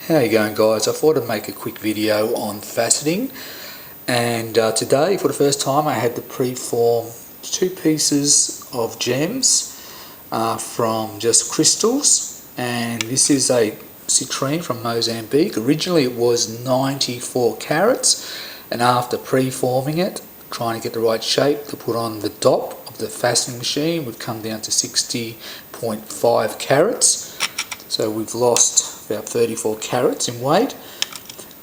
How you going, guys? I thought I'd make a quick video on faceting, and today for the first time I had to preform two pieces of gems from just crystals, and this is a citrine from Mozambique. Originally it was 94 carats, and after preforming it, trying to get the right shape to put on the dop of the faceting machine, we've come down to 60.5 carats. So we've lost about 34 carats in weight,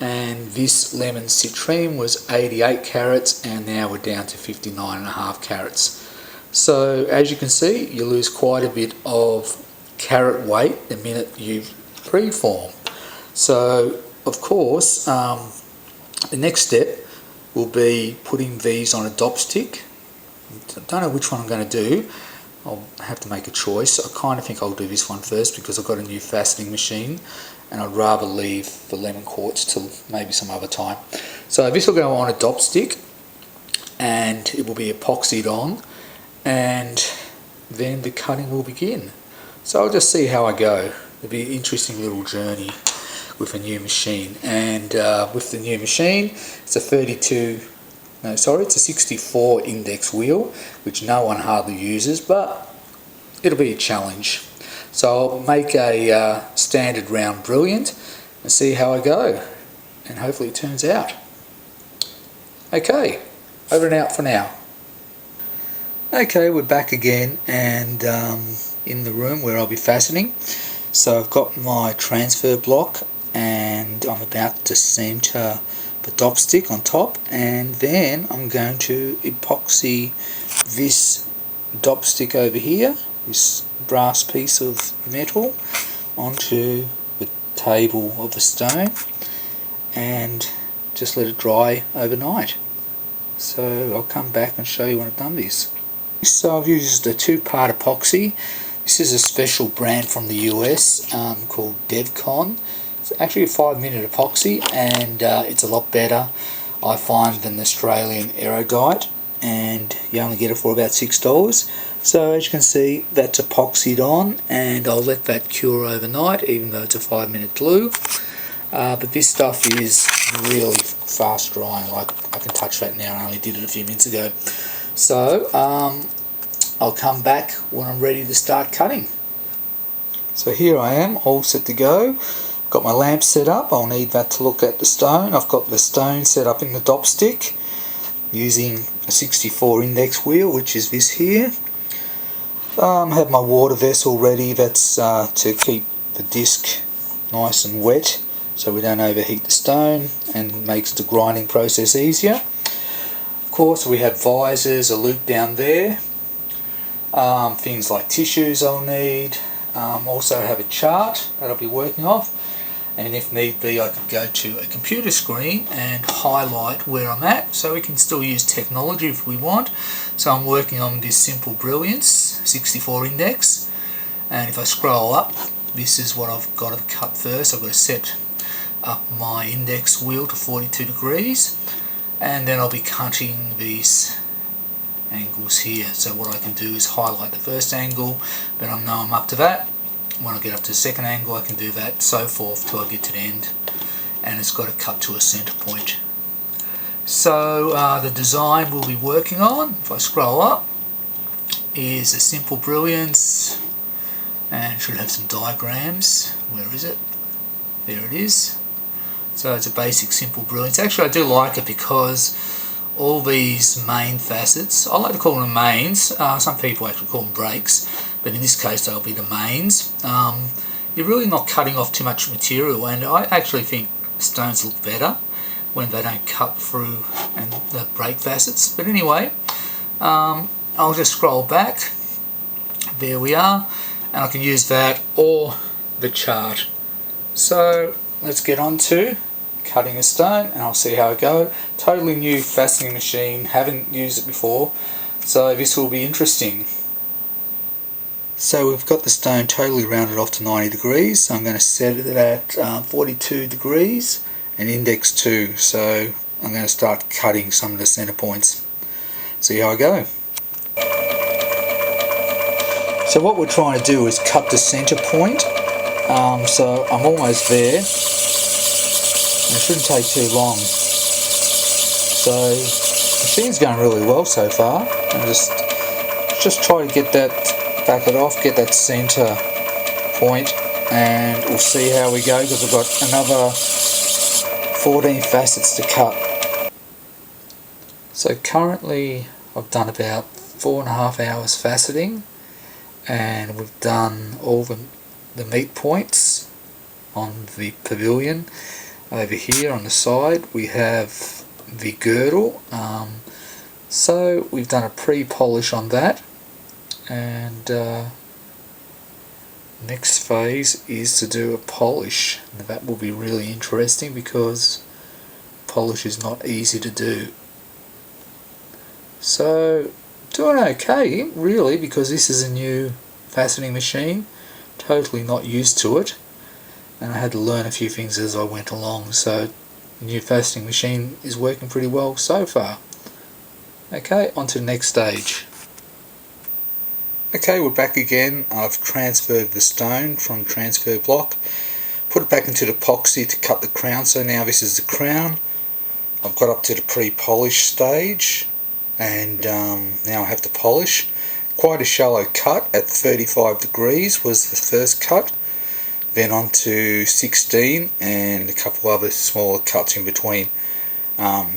and this lemon citrine was 88 carats, and now we're down to 59.5 carats. So as you can see, you lose quite a bit of carat weight the minute you preform. So of course the next step will be putting these on a dop stick. I don't know which one I'm going to do. I'll have to make a choice. I kind of think I'll do this one first because I've got a new faceting machine and I'd rather leave the lemon quartz till maybe some other time. So this will go on a dop stick and it will be epoxied on, and then the cutting will begin. So I'll just see how I go. It'll be an interesting little journey with a new machine. And with the new machine, it's a 64 index wheel, which no one hardly uses, but it'll be a challenge. So I'll make a standard round brilliant and see how I go, and hopefully it turns out. Okay, over and out for now. Okay, we're back again, and in the room where I'll be faceting. So I've got my transfer block and I'm about to center the dop stick on top, and then I'm going to epoxy this dop stick over here, this brass piece of metal, onto the table of the stone, and just let it dry overnight. So I'll come back and show you when I've done this. So I've used a two-part epoxy. This is a special brand from the US called Redesigned. It's actually a 5-minute epoxy, and it's a lot better, I find, than the Australian Aerogite, and you only get it for about $6. So as you can see, that's epoxied on, and I'll let that cure overnight, even though it's a 5-minute glue. But this stuff is really fast drying. Like, I can touch that now, I only did it a few minutes ago. So I'll come back when I'm ready to start cutting. So here I am, all set to go. Got my lamp set up. I'll need that to look at the stone. I've got the stone set up in the dop stick using a 64 index wheel, which is this here. I have my water vessel ready. That's to keep the disc nice and wet so we don't overheat the stone, and makes the grinding process easier. Of course, we have visors, a loop down there, things like tissues I'll need. Also have a chart that I'll be working off, and if need be I could go to a computer screen and highlight where I'm at, so we can still use technology if we want. So I'm working on this Simple Brilliance 64 index, and if I scroll up, this is what I've got to cut first. I've got to set up my index wheel to 42 degrees, and then I'll be cutting these angles here. So what I can do is highlight the first angle, but I know I'm up to that. When I get up to the second angle, I can do that, so forth till I get to the end, and it's got to cut to a center point. So the design we'll be working on, if I scroll up, is a Simple Brilliance, and it should have some diagrams. Where is it? There it is. So it's a basic Simple Brilliance. Actually, I do like it because all these main facets, I like to call them mains, some people actually call them breaks, but in this case they'll be the mains. You're really not cutting off too much material, and I actually think stones look better when they don't cut through and the break facets. But anyway, I'll just scroll back. There we are, and I can use that or the chart. So let's get on to cutting a stone, and I'll see how I go. Totally new faceting machine, haven't used it before, so this will be interesting. So we've got the stone totally rounded off to 90 degrees, so I'm going to set it at 42 degrees and index 2, so I'm going to start cutting some of the center points. See how I go. So what we're trying to do is cut the center point. So I'm almost there. and it shouldn't take too long. So the machine's going really well so far. I'm just try to get that, back it off, get that centre point, and we'll see how we go, because I've got another 14 facets to cut. So currently I've done about 4.5 hours faceting, and we've done all the meat points on the pavilion. Over here on the side we have the girdle, so we've done a pre-polish on that, and next phase is to do a polish. Now that will be really interesting because polish is not easy to do. So doing okay really, because this is a new faceting machine, totally not used to it, and I had to learn a few things as I went along. So the new faceting machine is working pretty well so far. Okay, on to the next stage. Okay, we're back again. I've transferred the stone from transfer block, put it back into the epoxy to cut the crown. So now this is the crown. I've got up to the pre-polish stage, and now I have to polish. Quite a shallow cut at 35 degrees was the first cut, then on to 16 and a couple other smaller cuts in between.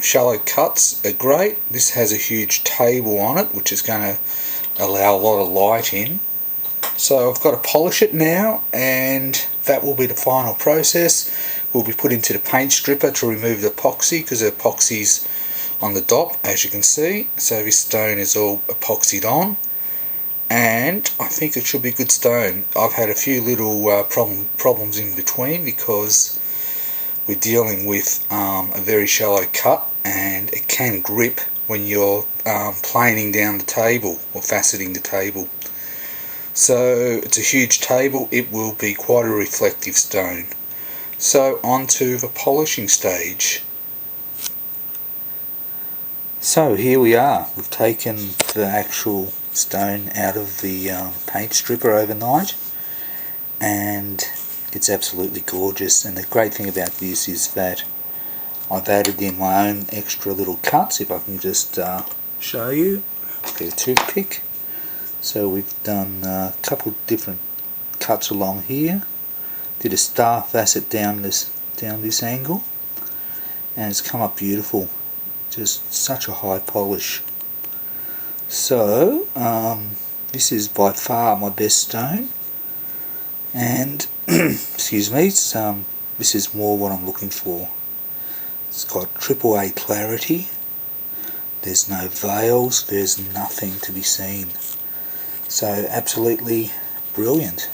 Shallow cuts are great. This has a huge table on it which is going to allow a lot of light in. So I've got to polish it now, and that will be the final process. Will be put into the paint stripper to remove the epoxy, because the epoxy's on the dop, as you can see. So this stone is all epoxied on, and I think it should be good stone. I've had a few little problems in between, because we're dealing with a very shallow cut, and it can grip when you're planing down the table or faceting the table. So it's a huge table, it will be quite a reflective stone. So on to the polishing stage. So here we are. We've taken the actual stone out of the paint stripper overnight, and it's absolutely gorgeous. And the great thing about this is that I've added in my own extra little cuts. If I can just show you, get a toothpick. So we've done a couple different cuts along here. Did a star facet down this angle, and it's come up beautiful. Just such a high polish. So this is by far my best stone, and excuse me, this is more what I'm looking for. It's got AAA clarity, there's no veils, there's nothing to be seen. So absolutely brilliant.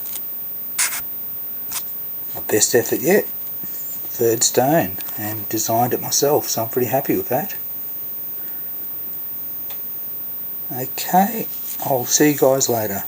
My best effort yet. Third stone, and designed it myself, so I'm pretty happy with that. Okay, I'll see you guys later.